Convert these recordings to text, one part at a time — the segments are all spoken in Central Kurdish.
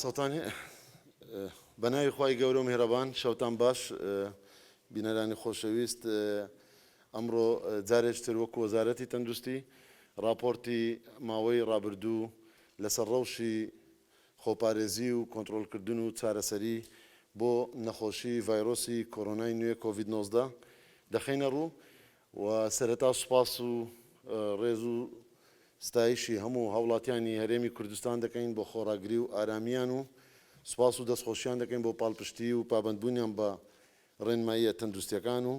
سەڵتانی بەناوی خوای گەورە و میهرەبان شەوتان باش بینەرانی خۆشەویست ئەمڕۆ جارێکتر وەکو وەزارەتی تەندروستی راپۆرتی ماوەی ڕابردوو لەسەر ڕەوشی خۆپارێزی و کۆنتڕۆلکردن و چارەسەری بۆ نەخۆشی ڤایرۆسی کۆرۆنای نوێ کۆڤید 19 دەخینە ڕوو و سەرەتا سوپاس و ڕێز و ستایشی هەموو هاوڵاتیانی هەرێمی کوردستان دەکەین بۆ خۆڕاگری و ئارامیان و سوپاس و دەستخۆشیان دەکەین بۆ پاڵپشتی و پابەندبوونیان بە ڕێنماییە تەندروستیەکان و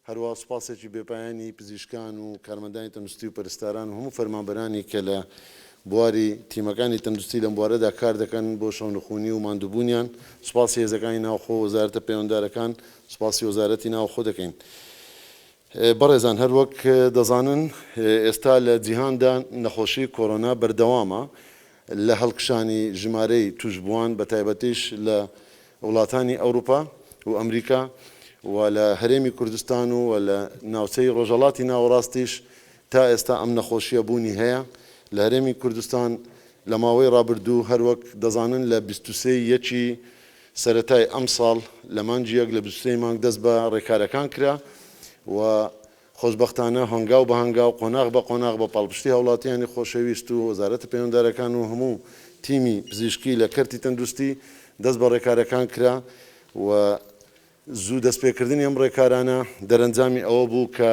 هەروە سوپاسێکی بێپایانی پزیشکان و کارمەندانی تەندروستی و پەرستاران و هەموو فەرمانبەرانی کە لە بواری تیمەکانی تەندروستی لەم بوارەدا کار دەکەن بۆ شەونخوونی و ماندووبوونیان سوپاسی هێزەکانی ناوخۆ وەزارەتە پەیوەنددارەکان سوپاسی وەزارەتی ناوخۆ دەکەین. بەڕێزان هەروەک دەزانن ئێستا لە جیهاندا نەخۆشی کۆرۆنا بەردەوامە لە هەڵکشانی ژمارەی توشبووان بە تایبەتیش لە وڵاتانی ئەوروپا و ئەمریکا و لە هەرێمی کوردستان و لە ناوچەی ڕۆژهەڵاتی ناوەڕاستیش تا ئێستا ئەم نەخۆشیە بوونی هەیە لە هەرێمی کوردستان لە ماوەی ڕابردوو هەروەک دەزانن لە 23 یەکی سەرەتای ئەم ساڵ لە مانجیەک لە 23 مانگ دەست بە ڕێکارەکان کرا و خۆشببختانە هەنگاو بە هەنگاو قۆناغ بە قۆناغ بە پاڵپشتی هاوڵاتیانی خۆشەویست و وەزارەتە پەیوەنددارەکان و هەموو تیمی پزیشکی لە کەرتی تەندروستی دەست بە ڕێکارەکان کرا و زوو دەستپێکردنی ئەم ڕێکارانە دەرەنجامی ئەوە بوو کە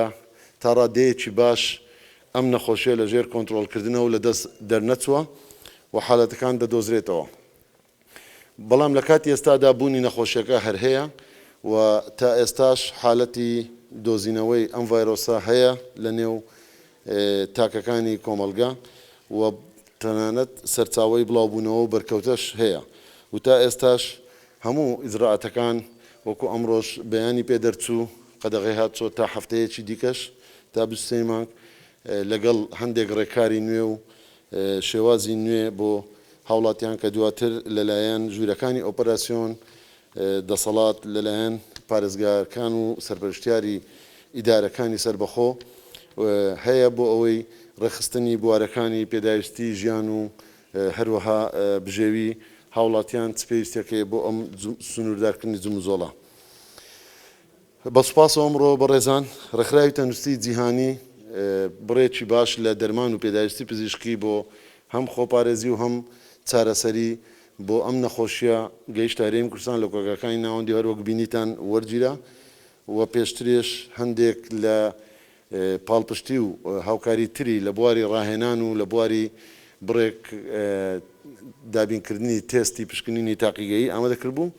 تا ڕادەیەکی باش ئەم نەخۆشیە لە ژێر کۆنتڕۆلکردنەوە لە دەست دەرنەچووە و حالەتەکان دەدۆزرێتەوە. بەڵام لە کاتی ئێستادا بوونی نەخۆشیەکە هەر هەیە و تا ئێستاش حالەتی دۆزینەوەی ئەم ڤایرۆسە هەیە لە نێو تاکەکانی کۆمەلگا و تەنانەت سەرچاوەی بڵاوبوونەوە و بەرکەوتەش هەیە و تا ئێستاش هەموو ئیجراعاتەکان وەکو ئەمڕۆژ بەیانی پێدەرچوو قەدەغی هاتچۆ تا هەفتەیەکی دیکەش تا 23 مانگ لەگەڵ هەندێک ڕێکاری نوێ و شێوازی نوێ بۆ هاوڵاتیان کە دواتر لەلایەن ژوورەکانی ئۆپەراسیۆن دەسەڵات لەلایەن پارێزگارەکان و سەرپەرشتیاری ئیدارەکانی سربەخۆ هەیە بۆ ئەوەی ڕێخستنی بوارەکانی پێداویستی ژیان و هەروەها بژێوی هاوڵاتیان پێویستەکەی بۆ ئەم سنووردارکردنی جمزۆڵە. بە سوپاس ئەمڕۆ بەڕێزان ڕێکخراوی تەندروستی جیهانی بڕێکی باش لە دەرمان و پێداویستی پزیشکی بۆ هەم خۆپارێزی و هەم چارەسەری بۆ ئەم نەخۆشیە گەیشتە هەرێمی کوردستان لە کۆگاکانی ناوەندی هەروەک بینیتان وەرگیرە و پێشترێش هەندێک لە پاڵپشتی و هاوکاری تری لە بواری ڕاهێنان و لە بواری بڕێک دابینکردنی تێستی پشکنینی تاقیگەیی ئامادەکرد بوو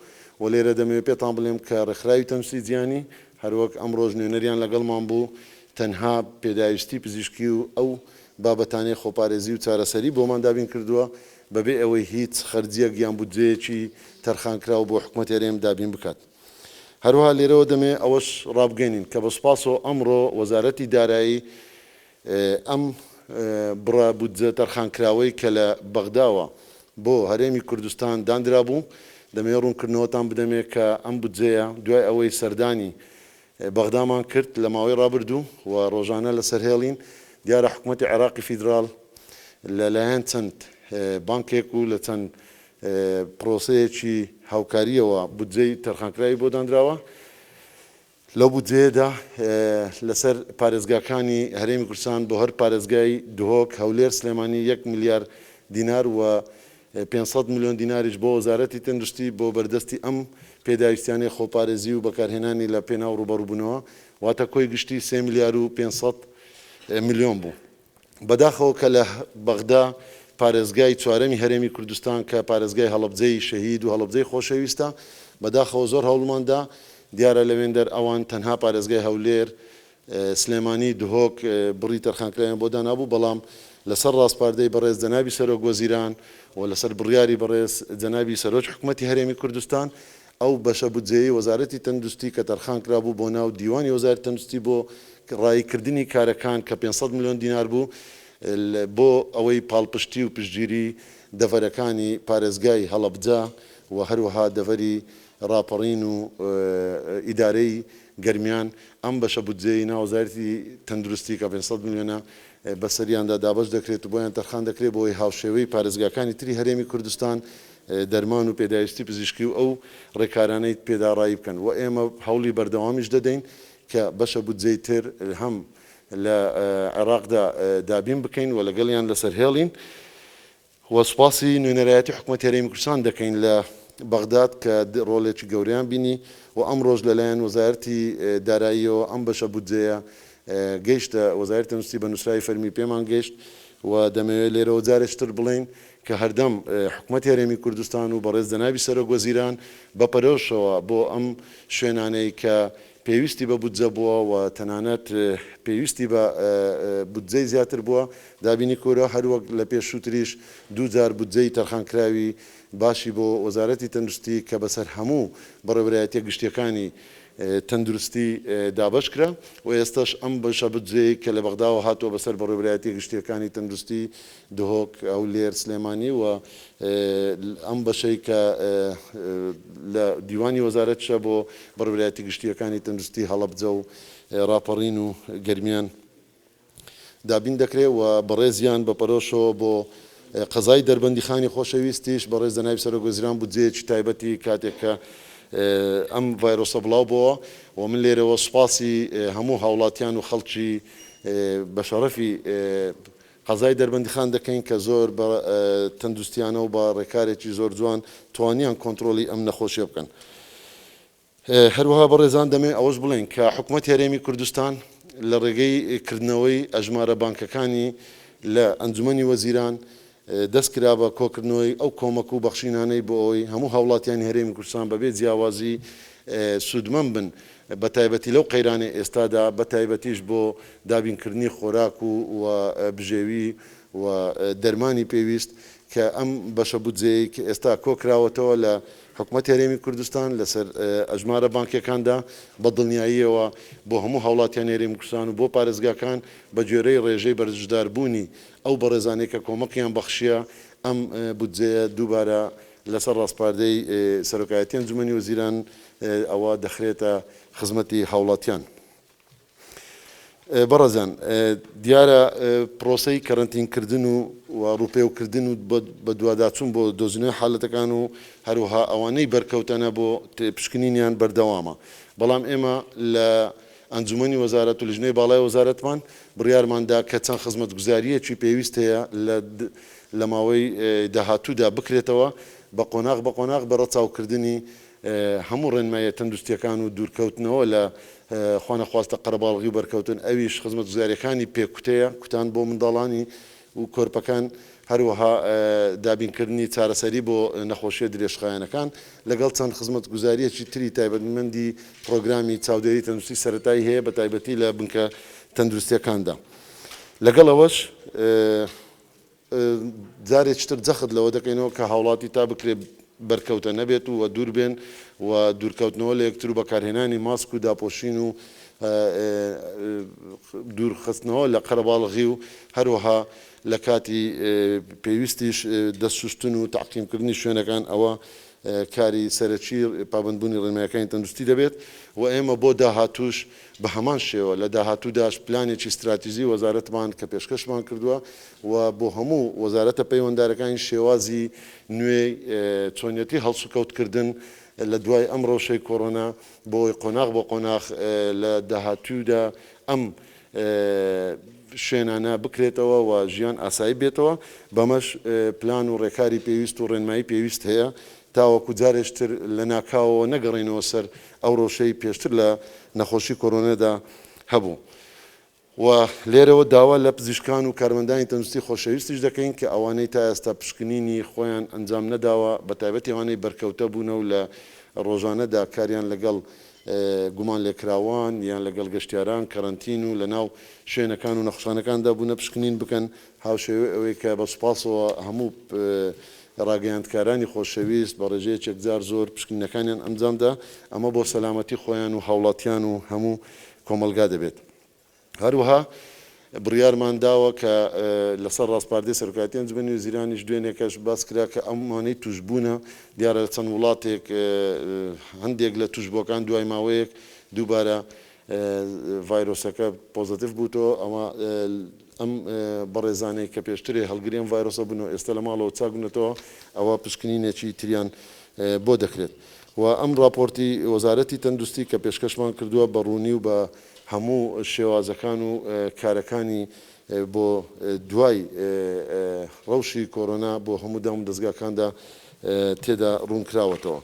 و لێرە دەمەوێت پێتان بڵێم کە ڕێکخراوی تەندروستی جیهانی هەروەک ئەمڕۆژ نوێنەریان لەگەڵمان بوو تەنها پێداویستی پزیشکی و ئەو بابەتانەی خۆپارێزی و چارەسەری بۆمان دابین کردووە بەبێ ئەوەی هیچ خەرجیەک یان بودجەیەکی تەرخانکراوە بۆ حکوومەت هەرێم دابین بکات. هەروەها لێرەوە دەمێ ئەوەش ڕابگەینین کە بە سوپاسەوە ئەمڕۆ وەزارەتی دارایی ئەم بڕە بودجە تەرخانکراوەی کە لە بەغداوە بۆ هەرێمی کوردستان دانرا بوو دەمێ ڕوونکردنەوەتان بدەمێ کە ئەم بودجەیە دوای ئەوەی سەردانی بەغدامان کرد لە ماوەی ڕابردوو و ڕۆژانە لەسەر هێڵین دیارە حکوومەتی عێراقی فیدراڵ لەلایەن چەند بانکێک و لە چەند پرۆسەیەکی هاوکاریەوە بودجەی تەرخانکراوی بۆ دانراوە لەو بودجەیەدا لەسەر پارێزگاکانی هەرێمی کوردستان بۆ هەر پارێزگای دهۆک هەولێر سلێمانی 1 میلیارد دینار و 500 میلیۆن دیناریش بۆ وەزارەتی تەندروستی بۆ بەردەستی ئەم پێداویستیانەی خۆپارێزی و بەکارهێنانی لە پێناو ڕوبەڕووبوونەوە واتە کۆی گشتی 3 میلیارد و 500 میلیۆن بوو. بەداخەوە کە لە بەغدا پارێزگای چوارەمی هەرێمی کوردستان کە پارێزگای هەڵەبجەی شەهید و هەڵەبجەی خۆشەویستە بەداخەوە زۆر هەوڵماندا دیارە لەوێندەر ئەوان تەنها پارێزگای هەولێر سلێمانی دهۆک بڕی تەرخانکراویان بۆ دانابوو بەڵام لەسەر ڕاستپاردەی بەڕێز جەنابی سەرۆک وەزیران و لەسەر بڕیاری بەڕێز جەنابی سەرۆک حکوومەتی هەرێمی کوردستان ئەو بەشە بودجەیەی وەزارەتی تەندروستی کە تەرخانکرا بوو بۆ ناو دیوانی وەزارەتی تەندروستی بۆ ڕایکردنی کارەکان کە 500 میلیۆن دینار بوو بۆ ئەوەی پاڵپشتی و پشتگیری دەڤەرەکانی پارێزگای هەڵەبجە و هەروەها دەڤەری ڕاپەڕین و ئیدارەی گەرمیان ئەم بەشە بودجەی ناوەزارەتی تەندروستی کە 500 میلیۆنە بەسەریاندا دابش دەکرێت و بۆیان تەرخان دەکرێت بۆی هاوشێوەی پارێزگاکانی تری هەرێمی کوردستان دەرمان و پێداویستی پزیشکی و ئەو ڕێکارانەی پێداڕایی بکەن و ئێمە هەوڵی بەردەوامیش دەدەین کە بەشە بودجەی تر هەم لە عێراقدا دابین بکەین و لەگەڵیان لەسەر هێڵین و سوپاسی نوێنەرایەتی حکوومەتی هەرێمی کوردستان دەکەین لە بەغداد کە ڕۆڵێکی گەوریان بینی و ئەم ڕۆژ لەلایەن وەزارەتی داراییەوە ئەم بەشە بودجەیە گەیشتە وەزارەتی تەندروستی بە نووسراوی فەرمی پێمان گەیشت و دەمەوێت لێرەوە جارێکتر بڵین کە هەردەم حکوومەتی هەرێمی کوردستان و بەڕێز جەنابی سەرۆک وەزیران بەپەرۆشەوە بۆ ئەم شوێنانەی کە پێویستی بە بودجە بووە و تەنانەت پێویستی بە بودجەی زیاتر بووە دابینی کۆرە هەروەک لە پێشووتریش دووجار بودجەی تەرخانکراوی باشی بۆ وەزارەتی تەندروستی کە بەسەر هەموو بەڕێوەبەرایەتیە گشتیەکانی تەندروستی دابش کرا و ئێستاش ئەم بەشە بودجەی کە لە بەغداوە هاتووە بەسەر بەڕێوەبەرایەتی گشتیەکانی تەندروستی دهۆک ئەو لێر سلێمانی و ئەم بەشەی کە لە دیوانی وەزارەتشە بۆ بەڕێوەبەرایەتی گشتیەکانی تەندروستی هەڵەبجە و ڕاپەڕین و گەرمیان دابین دەکرێت و بەڕێزیان بەپەرۆشەوە بۆ قەزای دەربەندیخانی خۆشەویستیش بەڕێز جەنابی سەرۆک وەزیران بودجەیەکی تایبەتی کاتێک کە ئەم ڤایرۆسە بڵاو بووە و من لێرەوە سوپاسی هەموو هاوڵاتیان و خەڵکی بە شەرەفی قەزای دەربەندیخان دەکەین کە زۆر بە تەندروستیانە و بە ڕێکارێکی زۆر جوان توانیان کۆنتترۆلی ئەم نەخۆشیە بکەن. هەروەها بەڕێزان دەمێ ئەوەش بڵێن کە حکوومەتی هەرێمی کوردستان لە ڕێگەی کردنەوەی ئەژمارە بانکەکانی لە ئەنجومەنی وەزیران دەست کرا بە کۆکردنەوەی ئەو کۆمەک و بەخشینانەی بۆ ئەوی هەموو هاوڵاتیانی هەرێمی کوردستان بەبێ جیاوازی سوودمەند بن بە تایبەتی لەو قەیرانی ئێستادا بە تایبەتیش بۆ دابینکردنی خۆراک و بژێوی و دەرمانی پێویست کە ئەم بەشە بودجەیە کە ئێستا کۆکراوەتەوە لە حکوومەتی هەرێمی کوردستان لەسەر ئەژمارە بانکەکاندا بە دڵنیاییەوە بۆ هەموو هاوڵاتیان هەرێمی کوردستان و بۆ پارێزگاکان بە گوێرەی ڕێژەی بەرزداربوونی ئەو بەڕێزانەی کە کۆمەقیان بەخشیە ئەم بودجەیە دووبارە لەسەر ڕاستپاردەی سەرۆکایەتی ئەنجومەنی وەزیران ئەوە دەخرێتە خزمەتی هاوڵاتیان. بەڕێزان دیارە پرۆسەی کەرەنتینکردن و ڕوپێوکردن و بە دوواداچوون بۆ دۆزینەوەی حالەتەکان و هەروەها ئەوانەی بەرکەوتەنە بۆ پشکنینیان بەردەوامە بەڵام ئێمە لە ئەنجومەنی وەزارەت و لژنەی باڵای وەزارەتمان بڕیارماندا کە چەند خزمەتگوزاریەکی پێویست هەیە لە ماوەی داهاتوودا بکرێتەوە بە قۆناغ بە ڕەچاوکردنی هەموو ڕێنمایە تەندروستیەکان و دوورکەوتنەوە لە خوانەخواستە قەرەباڵغی و بەرکەوتن ئەویش خزمەتگوزاریەکانی پێکوتەیە کوتان بۆ منداڵانی و کۆرپەکان هەروەها دابینکردنی چارەسەری بۆ نەخۆشیە درێژخایەنەکان لەگەڵ چەند خزمەتگوزاریەکی تری تایبەتمەندی پرۆگرامی چاودێری تەندروستی سەرەتایی هەیە بە تایبەتی لە بنکە تەندروستیەکاندا. لەگەڵ ئەوەش جارێکتر جەخت لەوە دەکەینەوە کە هاوڵاتی تا بکرێت بەرکەوتە نەبێت و دوور بێن و دوورکەوتنەوە لە یەکتر و بەکارهێنانی ماسک و داپۆشین و دوورخستنەوە لە قەرەباڵغی و هەروەها لە کاتی پێویستیش دەستشوشتن و تەعقیمکردنی شوێنەکان ئەوە کاری سەرەکی پابندبوونی ڕێنماییەکانی تەندروستی دەبێت و ئێمە بۆ داهاتووش بە هەمان شێوە لە داهاتووداش پلانێکی استراتیژی وەزارەتمان کە پێشکەشمان کردووە و بۆ هەموو وەزارەتە پەیوەنددارەکانی شێوازی نوێی چۆنیەتی هەڵسوکەوتکردن لە دوای ئەم ڕەوشەی کۆڕۆنا بۆی قۆناغ بۆ قۆناغ لە داهاتوودا ئەم شوێنانە بکرێتەوە و ژیان ئاسایی بێتەوە بەمەش پلان و ڕێکاری پێویست و ڕێنمایی پێویست هەیە تاوەکو جارێکتر لە ناکاوەوە نەگەڕێنەوە سەر ئەو ڕۆژەی پێشتر لە نەخۆشی کۆرۆنەدا هەبوو. و لێرەوە داوا لە پزیشکان و کارمەندانی تەندروستی خۆشەویستیش دەکەین کە ئەوانەی تا ئێستا پشکنینی خۆیان ئەنجام نەداوە بە تایبەتی ئەوانەی بەرکەوتە بوونە و لە ڕۆژانەدا کاریان لەگەڵ گومان لێکراوان یان لەگەڵ گەشتیاران کەرەنتین و لە ناو شوێنەکان و نەخۆشخانەکاندا بوونە پشکنین بکەن هاوشێوەی ئەوەی کە بە سوپاسەوە هەموو ڕاگەیاندکارانی خۆشەویست بە ڕێژەیە چەکجار زۆر پشکنینەکانیان ئەنجامدا ئەمە بۆ سەلامەتی خۆیان و هاوڵاتیان و هەموو کۆمەلگا دەبێت. هەروەها بڕیارمان داوە کە لەسەر ڕاستپاردەی سەرۆکایەتی ئەنجومەنی وەزیرانیش دوێنێکەش باس کرا کە ئەمانەی توشبوونە دیارە چەند وڵاتێک هەندێک لە توشبووەکان دوای ماوەیەک دووبارە ڤایرۆسەکە پۆزتیڤ بووتەوە ئەمە ئەم بەڕێزانەی کە پێشترێ هەڵگریم ڤایرۆسە بوونەوە ئێستا لە ماڵەوە چاکبوونەتەوە ئەوە پشکنینێکی تریان بۆ دەکرێت و ئەم راپۆرتی وەزارەتی تەندروستی کە پێشکەشمان کردووە بە ڕوونی و بە هەموو شێوازەکان و کارەکانی بۆ دوای ڕەوشی کۆرۆنا بۆ هەموو دام دەستگاکاندا تێدا ڕوونکراوەتەوە.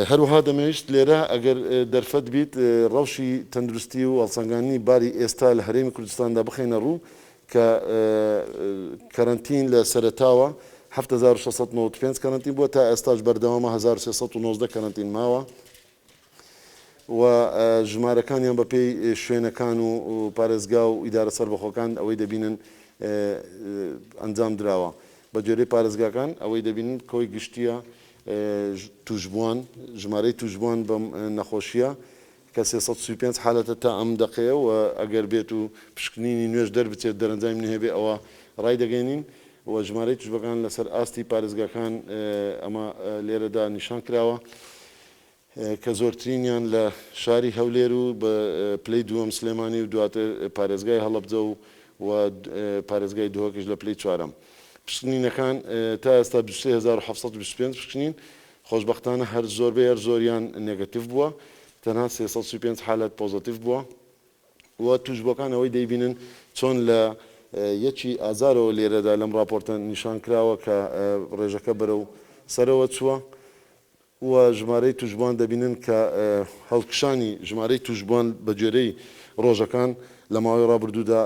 هەروەها دەمەویست لێرە ئەگەر دەرفەت بیت ڕەوشی تەندروستی و هەڵسەنگاندنی باری ئێستا لە هەرێمی کوردستاندا بخەینە ڕوو کە کەرەنتین لە سەرەتاوە 7695 کەرەنتین بووە تا ئێستاش بەردەوامە 1390 کەرەنتین ماوە و ژمارەکانیان بە پێی شوێنەکان و پارێزگا و ئیدارە سەربەخۆکان ئەوەی دەبینن ئەنجام درراوە بە جۆرەی پارێزگاکان ئەوەی دەبینن کۆی گشتیە توشبووان ژمارەی توشبووان بەم نەخۆشیە کە 335 حالەتە تا ئەم دقەیە و ئەگەر بێت و پشکنینی نوێژ دەربچێت دەرەنجامی نهێبێ ئەوە ڕای دەگەینین و ژمارەی توشبەکان لەسەر ئاستی پارێزگاکان ئەمە لێرەدا نیشان کراوە کە زۆرترینیان لە شاری هەولێر و بە پلەی دووەم سلێمانی و دواتر پارێزگای هەڵەبجە و پارێزگای دووەکەش لە پلەی چوارەم. پشکنینەکان تا ئێستا 3725 پشکنین خۆشبەختانە هەر زۆربەی هەر زۆریان نێگەتیڤ بووە تەنها 335 حالەت پۆزتیڤ بووە و توشبەکان ئەوەی دەیبینن چۆن لە یەکی ئازارەوە لێرەدا لەم راپۆرتە نیشان کراوە کە ڕێژەکە بەرەو سەرەوە چووە و ژمارەی توشبوان دەبینن کە هەڵکشانی ژمارەی توشبوان بە جێرەی ڕۆژەکان لە ماوەی ڕابردوودا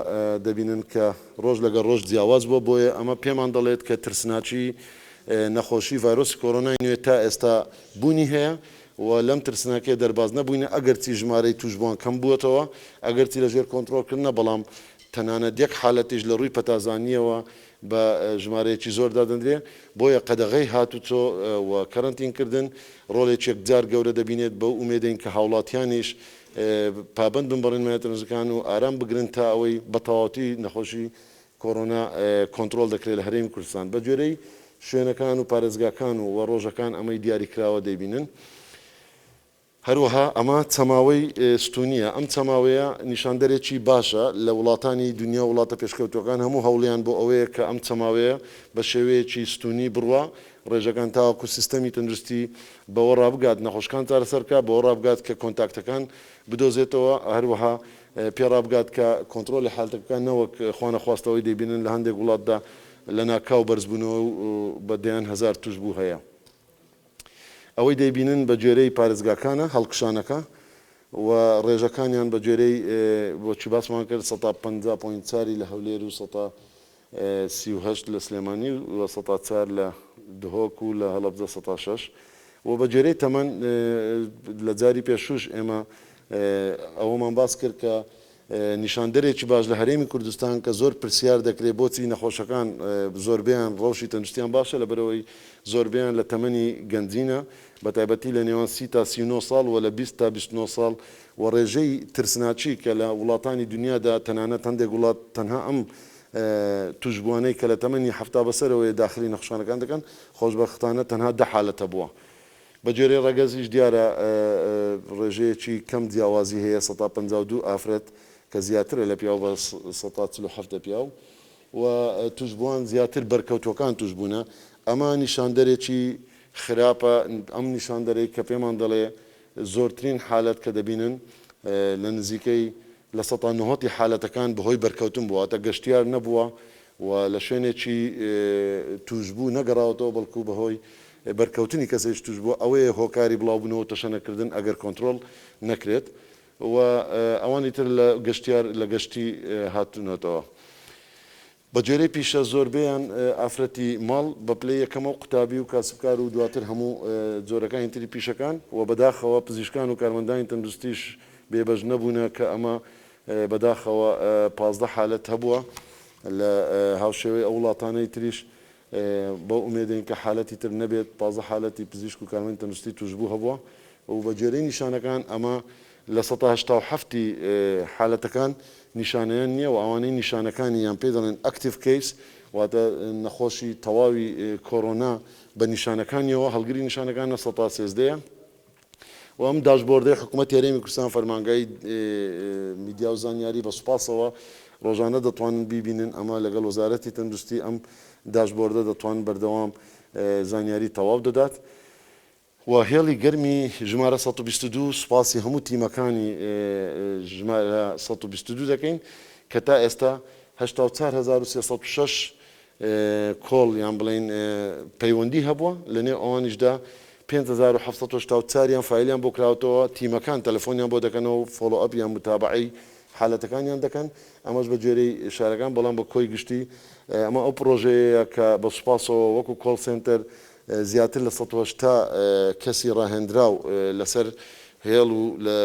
دەبینن کە ڕۆژ لەگەڵ ڕۆژ جیاواز بووە بۆیە ئەمە پێمان دەڵێت کە ترسناچی نەخۆشی ڤایرۆسی کۆرۆنای نوێ تا ئێستا بوونی هەیە و لەم ترسناکێ دەرباز نەبووینە ئەگەرچی ژمارەی توشبوان کەم بووەتەوە ئەگەرچی لەژێر کۆنتڕۆلکردنە بەڵام تەنانەت یەک حالەتیش لە ڕووی پەتازانیەوە بە ژمارەیەکی زۆر دادەندرێ بۆیە قەدەغەی هاتوچۆ و کەرەنتینکردن ڕۆڵێکێک جار گەورە دەبینێت بەو ئومێدەین کە هاوڵاتیانیش پابند بن بەڕێن مایەتەنزەکان و ئارام بگرن تا ئەوەی بە تەواوەتی نەخۆشی کۆرۆنا کۆنتڕۆل دەکرێت لە هەرێمی کوردستان بە جۆرەی شوێنەکان و پارێزگاکان و ڕۆژەکان ئەمەی دیاریکراوە دەیبینن. هەروەها ئەمە چەماوەی ستونیە ئەم چەماوەیە نیشاندەرێکی باشە لە وڵاتانی دنیا وڵاتە پێشکەوتوەکان هەموو هەوڵیان بۆ ئەوەیە کە ئەم چەماوەیە بە شێوەیەکی ستونی بڕوە ڕێژەکان تاوەکو سیستەمی تەندروستی بەوە ڕابگات نەخۆشەکان چارەسەرکە بەوە ڕابگات کە کۆنتاکتەکان بدۆزێتەوە هەروەها پێڕابگات کە کۆنتڕۆلی حالتەکان نەوەک خوانەخواستەوەی دەبینن لە هەندێک وڵاتدا لە ناکاو بەرزبوونەوە بە دەیان هەزار توشبوو هەیە. ئەوەی دەیبینن بە جێرەی پارێزگاکانە هەڵکشانەکە و ڕێژەکانیان بە جێرەی بۆچی باسمان کرد 150.4 لە هەولێر و 138 لە سلێمانی و 104 لە دهۆک و لە هەڵەبجە 106 و بە جێرەی تەمەن لە جاری پێشوش ئێمە ئەوەمان باس کرد کە نیشاندەرێکی باش لە هەرێمی کوردستان کە زۆر پرسیار دەکرێت بۆچی نەخۆشەکان زۆربیان ڕەوشی تەندروستیان باشە لەبەرەوەی زۆربیان لە تەمەنی گەنجینە بە تایبەتی لە نێوان 30 تا 39 ساڵ و لە 20 تا 29 ساڵ و ڕێژەی ترسناچی کە لە وڵاتانی دنیادا تەنانەت هەندێک وڵات تەنها ئەم توشبوانەی کە لە تەمەنی هەفتا بەسەرەوەی داخلی نەخۆشخانەکان دەکەن خۆشبەختانە تەنها 10 حالەتە بووە. بە جێرەی ڕەگەزیش دیارە ڕێژەیەکی کەم جیاوازی هەیە 152 ئافرەت کە زیاترە لە پیاو بە 147 پیاو و توشبوان زیاتر بەرکەوتوەکان توشبوونە ئەمە نیشاندەرێکی خراپە ئەم نیشاندەرەی کە پێمان دەڵێ زۆرترین حالەت کە دەبینن لە نزیکەی لە 190 حالەتەکان بەهۆی بەرکەوتن بووە تا گەشتیار نەبووە و لە شوێنێکی توشبوو نەگەڕاوەتەوە بەڵکو بەهۆی بەرکەوتنی کەسێک توش بووە ئەوەیە هۆکاری بڵاوبوونەوە تەشەنەکردن ئەگەر کۆنتڕۆل نەکرێت و ئەوانی تر لە گەشتیار لە گەشتی هاتوونەتەوە. بە جێرەی پیشە زۆربیان ئافرەتی ماڵ بە پلەی یەکەمە و قوتابی و کاسبکار و دواتر هەموو جۆرەکانی تری پیشەکان و بەداخەوە پزیشکان و کارمەندانی تەندروستیش بێبەش نەبوونە کە ئەمە بەداخەوە 15 حالەت هەبووە لە هاوشێوەی ئەو وڵاتانەی تریش بۆ ئومێدەین کە حالەتی تر نەبێت 15 حالەتی پزیشک و کارمەندی تەندروستی توشبوو هەبووە و بە جێرەی نیشانەکان ئەمە لە 187 حالەتەکان نیشانەیان نییە و ئەوانەی نیشانەکانی یان پێ دەڵێن ئەکتیڤ کەیس واتە نەخۆشی تەواوی کۆرۆنا بە نیشانەکانیەوە هەڵگری نیشانەکان 113 و ئەم داشبۆردەی حکوومەت هەرێمی کوردستان فەرمانگای میدیا و زانیاری بە سوپاسەوە ڕۆژانە دەتوانن بیبینن ئەمە لەگەڵ وەزارەتی تەندروستی ئەم داشبۆردە دەتوانن بەردەوام زانیاری تەواو دەدات. و هێڵی گەرمی ژمارە 122 سوپاسی هەموو تیمەکانی ژمارە 122 دەکەین کە تا ئێستا 84306 کۆڵ یان بڵین پەیوەندی هەبووە لە نێو ئەوانیشدا 5784 فایلیان بۆ کراوەتەوە تیمەکان تەلەفۆنیان بۆ دەکەنەوە و فۆلۆئەپ یان متابعی حالەتەکانیان دەکەن ئەمەش بە جێرەی شارەکان بەڵام بە کۆی گشتی ئەمە ئەو پرۆژەیە کە بە سوپاسەوە وەکو کۆڵ سنتەر زیاتر لە 180 کەسی ڕاهێنراو لەسەر هێڵ و لە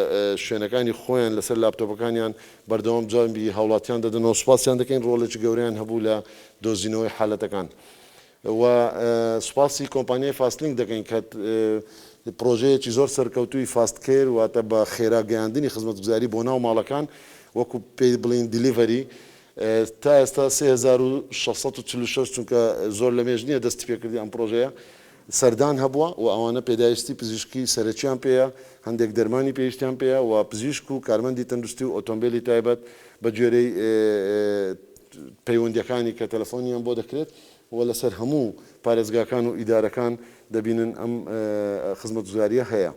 شوێنەکانی خۆیان لەسەر لاپتۆپەکانیان بەردەوام جانبی هاوڵاتیان دەدەنەوە سوپاسیان دەکەین ڕۆڵێکی گەوریان هەبوو لە دۆزینەوەی حالەتەکان و سوپاسی کۆمپانیای فاستلینک دەکەین کە پرۆژەیەکی زۆر سەرکەوتووی فاستکێر واتە بە خێراگەیاندنی خزمەتگوزاری بۆ ناو ماڵەکان وەکو پێی بڵین دیلیڤەری تا ئێستا 3646 چونکە زۆر لە مێژ نییە دەستی پێکردی ئەم پرۆژەیە سەردان هەبووە و ئەوانە پێداویستی پزیشکی سەرەکییان پێەیە هەندێک دەرمانی پێویستیان پێەیە و پزیشک و کارمەندی تەندروستی و ئۆتۆمبیلی تایبەت بە گوێرەی پەیوەندیەکانی کە تەلەفۆنیان بۆ دەکرێت و لەسەر هەموو پارێزگاکان و ئیدارەکان دەبینن ئەم خزمەتگوزاریە هەیە.